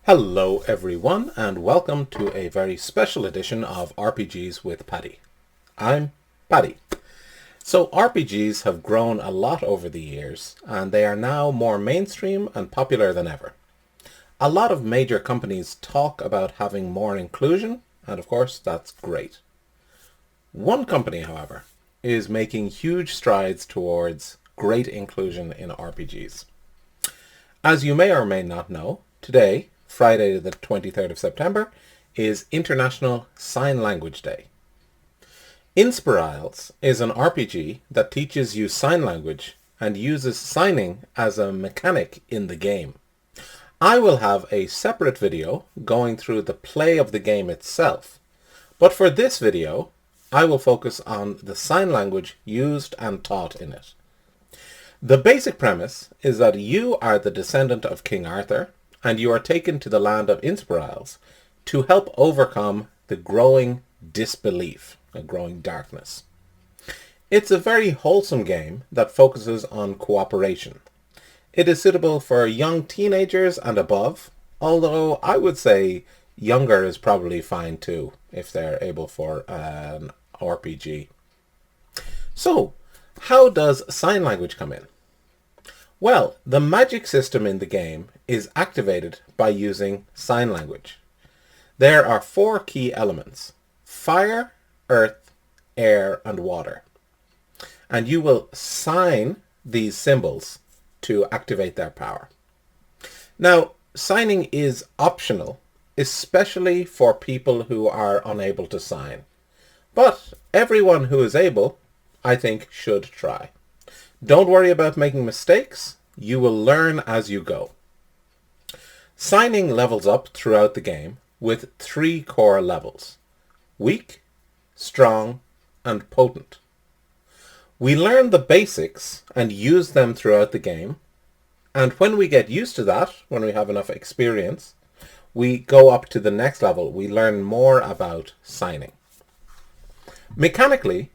Hello everyone and welcome to a very special edition of RPGs with Paddy. I'm Paddy. So RPGs have grown a lot over the years and they are now more mainstream and popular than ever. A lot of major companies talk about having more inclusion and of course that's great. One company, however, is making huge strides towards great inclusion in RPGs. As you may or may not know, today, Friday the 23rd of September, is International Sign Language Day. Inspirisles is an RPG that teaches you sign language and uses signing as a mechanic in the game. I will have a separate video going through the play of the game itself, but for this video, I will focus on the sign language used and taught in it. The basic premise is that you are the descendant of King Arthur and you are taken to the land of Inspirisles to help overcome the growing disbelief, a growing darkness. It's a very wholesome game that focuses on cooperation. It is suitable for young teenagers and above, although I would say younger is probably fine too if they're able for an RPG. So, how does sign language come in? Well, the magic system in the game is activated by using sign language. There are 4 key elements: fire, earth, air, and water. And you will sign these symbols to activate their power. Now, signing is optional, especially for people who are unable to sign. But everyone who is able, I think, should try. Don't worry about making mistakes. You will learn as you go. Signing levels up throughout the game with 3 core levels: weak, strong, and potent. We learn the basics and use them throughout the game, and when we get used to that, when we have enough experience, we go up to the next level. We learn more about signing. Mechanically,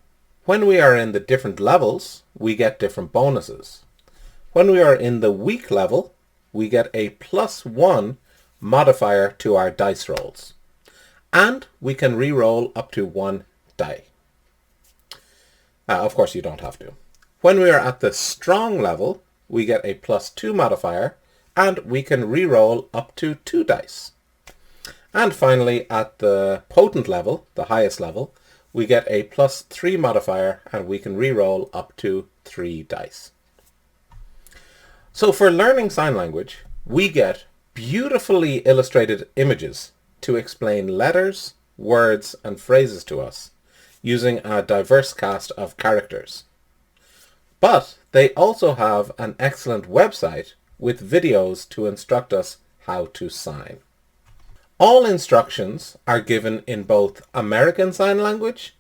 when we are in the different levels, we get different bonuses. When we are in the weak level, we get a +1 modifier to our dice rolls. And we can re-roll up to 1 die. Of course, you don't have to. When we are at the strong level, we get a +2 modifier, and we can re-roll up to 2 dice. And finally, at the potent level, the highest level, we get a +3 modifier, and we can re-roll up to 3 dice. So for learning sign language, we get beautifully illustrated images to explain letters, words, and phrases to us, using a diverse cast of characters. But they also have an excellent website with videos to instruct us how to sign. All instructions are given in both American Sign Language,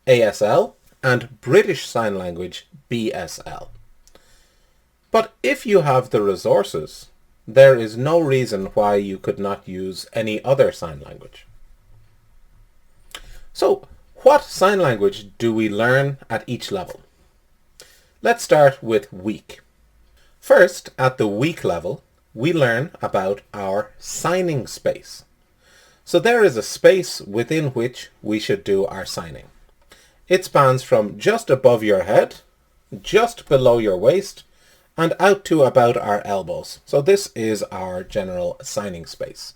ASL, and British Sign Language, BSL. But if you have the resources, there is no reason why you could not use any other sign language. So, what sign language do we learn at each level? Let's start with weak. First, at the weak level, we learn about our signing space. So there is a space within which we should do our signing. It spans from just above your head, just below your waist, and out to about our elbows. So this is our general signing space.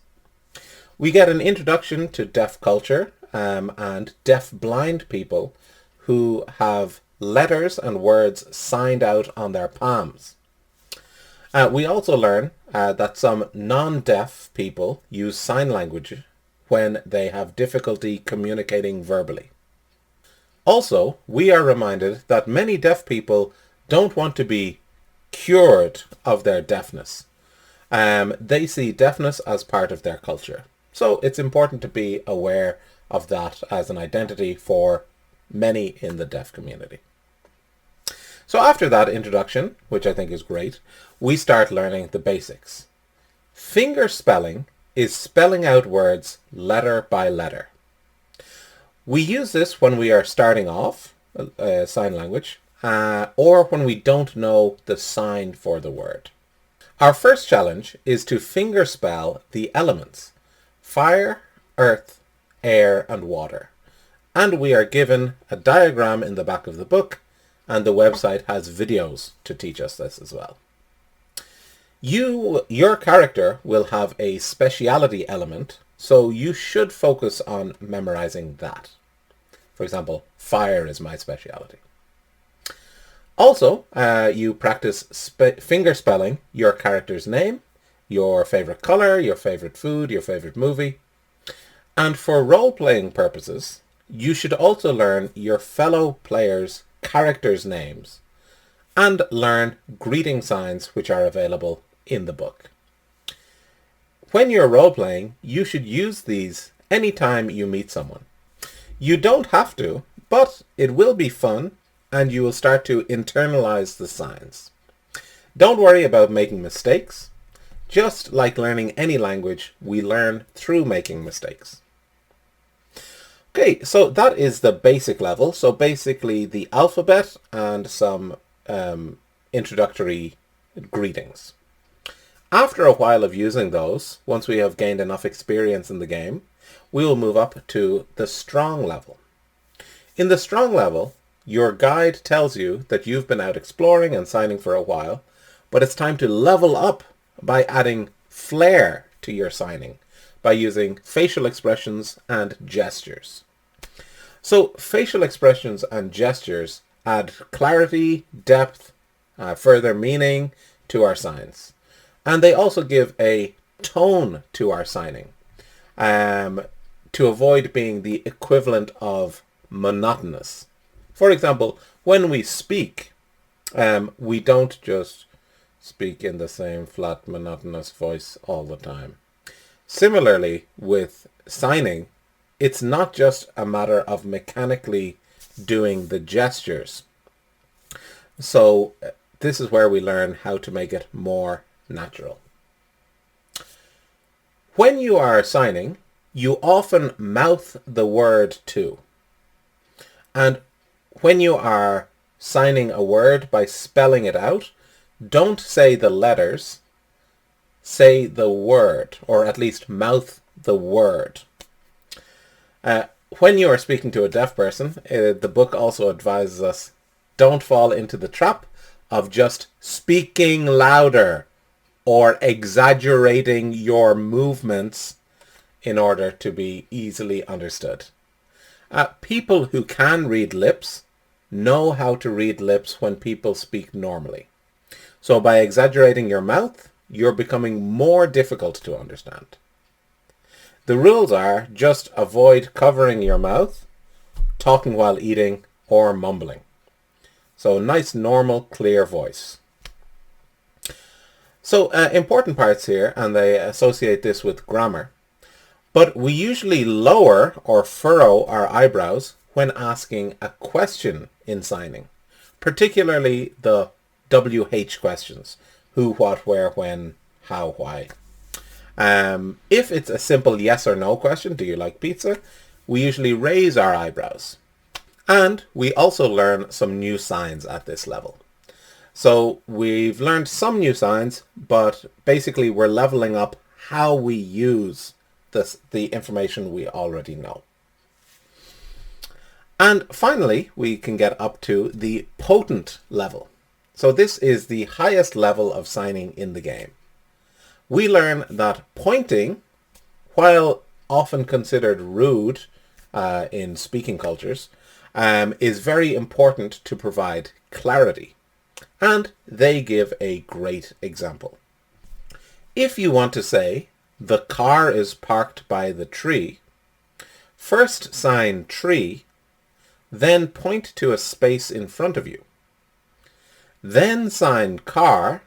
We get an introduction to deaf culture and deaf-blind people who have letters and words signed out on their palms. We also learn that some non-deaf people use sign language when they have difficulty communicating verbally. Also, we are reminded that many deaf people don't want to be cured of their deafness. They see deafness as part of their culture. So it's important to be aware of that as an identity for many in the deaf community. So after that introduction, which I think is great, we start learning the basics. Finger spelling is spelling out words letter by letter. We use this when we are starting off sign language, or when we don't know the sign for the word. Our first challenge is to fingerspell the elements: fire, earth, air, and water. And we are given a diagram in the back of the book, and the website has videos to teach us this as well. Your character will have a speciality element, so you should focus on memorizing that. For example, fire is my speciality. Also, you practice fingerspelling your character's name, your favorite color, your favorite food, your favorite movie. And for role-playing purposes, you should also learn your fellow players' characters' names and learn greeting signs which are available in the book. When you're role-playing, you should use these anytime you meet someone. You don't have to, but it will be fun and you will start to internalize the signs. Don't worry about making mistakes. Just like learning any language, we learn through making mistakes. Okay, so that is the basic level. So basically the alphabet and some introductory greetings. After a while of using those, once we have gained enough experience in the game, we will move up to the strong level. In the strong level, your guide tells you that you've been out exploring and signing for a while, but it's time to level up by adding flair to your signing by using facial expressions and gestures. So facial expressions and gestures add clarity, depth, further meaning to our signs. And they also give a tone to our signing to avoid being the equivalent of monotonous. For example, when we speak, we don't just speak in the same flat, monotonous voice all the time. Similarly, with signing, it's not just a matter of mechanically doing the gestures. So this is where we learn how to make it more natural. When you are signing, you often mouth the word too. And when you are signing a word by spelling it out, don't say the letters, say the word, or at least mouth the word. When you are speaking to a deaf person, the book also advises us, don't fall into the trap of just speaking louder or exaggerating your movements in order to be easily understood. People who can read lips know how to read lips when people speak normally. So by exaggerating your mouth, you're becoming more difficult to understand. The rules are just avoid covering your mouth, talking while eating, or mumbling. So nice, normal, clear voice. So important parts here, and they associate this with grammar. But we usually lower or furrow our eyebrows when asking a question in signing, particularly the WH questions: who, what, where, when, how, why. If it's a simple yes or no question, do you like pizza? We usually raise our eyebrows. And we also learn some new signs at this level. So we've learned some new signs, but basically we're leveling up how we use the information we already know. And finally, we can get up to the potent level. So this is the highest level of signing in the game. We learn that pointing, while often considered rude in speaking cultures, is very important to provide clarity. And they give a great example. If you want to say, the car is parked by the tree, first sign tree, then point to a space in front of you. Then sign car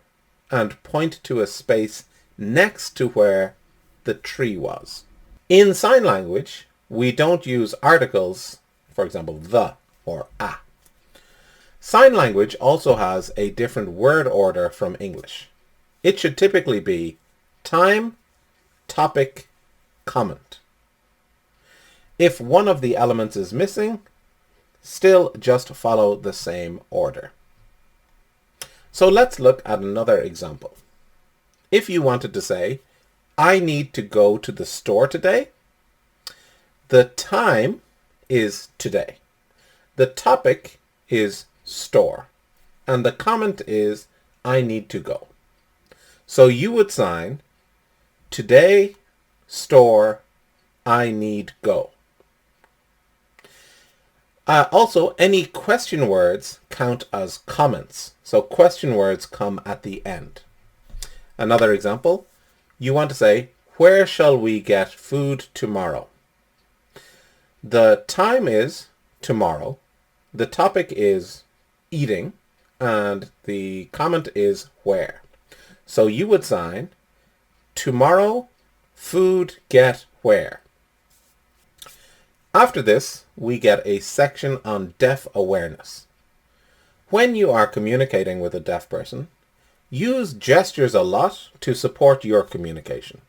and point to a space next to where the tree was. In sign language, we don't use articles, for example, the or a. Sign language also has a different word order from English. It should typically be time, topic, comment. If one of the elements is missing, still just follow the same order. So let's look at another example. if you wanted to say, I need to go to the store today, the time is today. The topic is store. And the comment is, I need to go. So you would sign, today, store, I need go. Also, any question words count as comments. So question words come at the end. Another example, you want to say, where shall we get food tomorrow? The time is tomorrow. The topic is eating. And the comment is where. So you would sign, tomorrow, food get where. After this, we get a section on deaf awareness. When you are communicating with a deaf person, use gestures a lot to support your communication.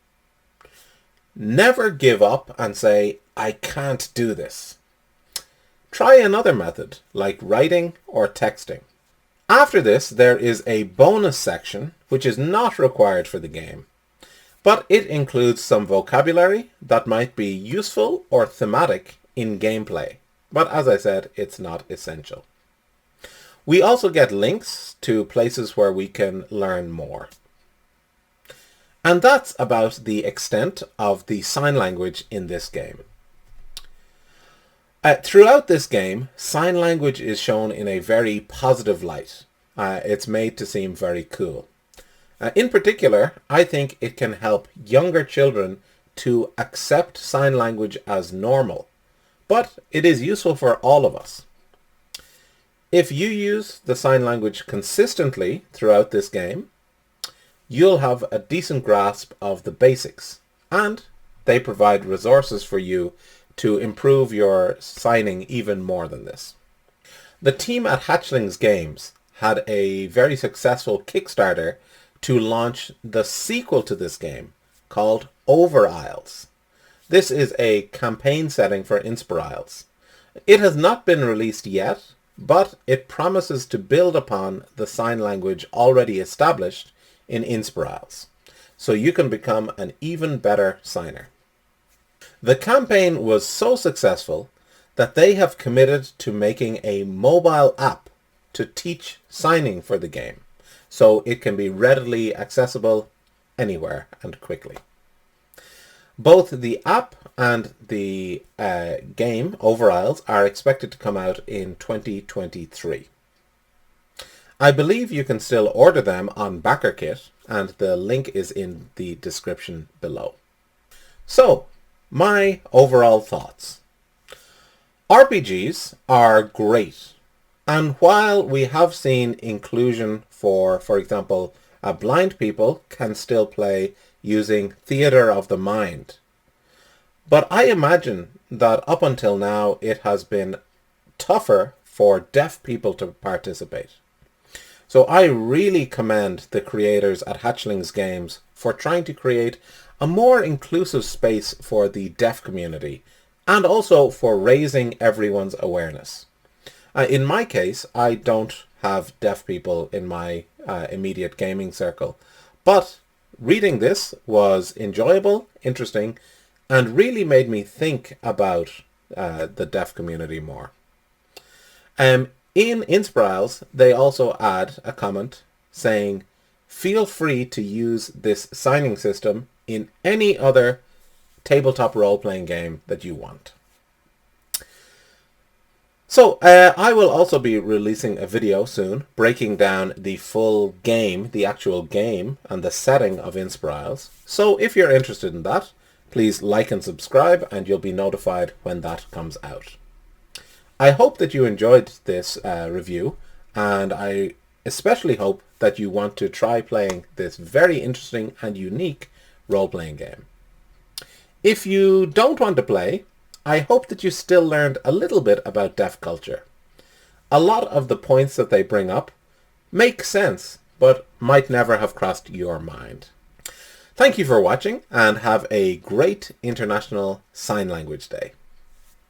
Never give up and say, I can't do this. Try another method, like writing or texting. After this, there is a bonus section, which is not required for the game, but it includes some vocabulary that might be useful or thematic in gameplay. But as I said, it's not essential. We also get links to places where we can learn more. And that's about the extent of the sign language in this game. Throughout this game, sign language is shown in a very positive light. It's made to seem very cool. In particular, I think it can help younger children to accept sign language as normal, but it is useful for all of us. If you use the sign language consistently throughout this game, you'll have a decent grasp of the basics, and they provide resources for you to improve your signing even more than this. The team at Hatchlings Games had a very successful Kickstarter to launch the sequel to this game called Overisles. This is a campaign setting for Inspirisles. It has not been released yet, but it promises to build upon the sign language already established in Inspirisles, so you can become an even better signer. The campaign was so successful that they have committed to making a mobile app to teach signing for the game, so it can be readily accessible anywhere and quickly. Both the app and the game, Overisles, are expected to come out in 2023. I believe you can still order them on backerkit, and the link is in the description below. So, my overall thoughts. RPGs are great, and while we have seen inclusion for example, blind people can still play using theatre of the mind, but I imagine that up until now it has been tougher for deaf people to participate. So I really commend the creators at Hatchlings Games for trying to create a more inclusive space for the deaf community, and also for raising everyone's awareness. In my case, I don't have deaf people in my immediate gaming circle, but reading this was enjoyable, interesting, and really made me think about the deaf community more. In Inspirisles, they also add a comment saying, feel free to use this signing system in any other tabletop role-playing game that you want. So I will also be releasing a video soon breaking down the full game, the actual game, and the setting of Inspirisles. So if you're interested in that, please like and subscribe, and you'll be notified when that comes out. I hope that you enjoyed this review, and I especially hope that you want to try playing this very interesting and unique role-playing game. If you don't want to play, I hope that you still learned a little bit about deaf culture. A lot of the points that they bring up make sense, but might never have crossed your mind. Thank you for watching, and have a great International Sign Language Day.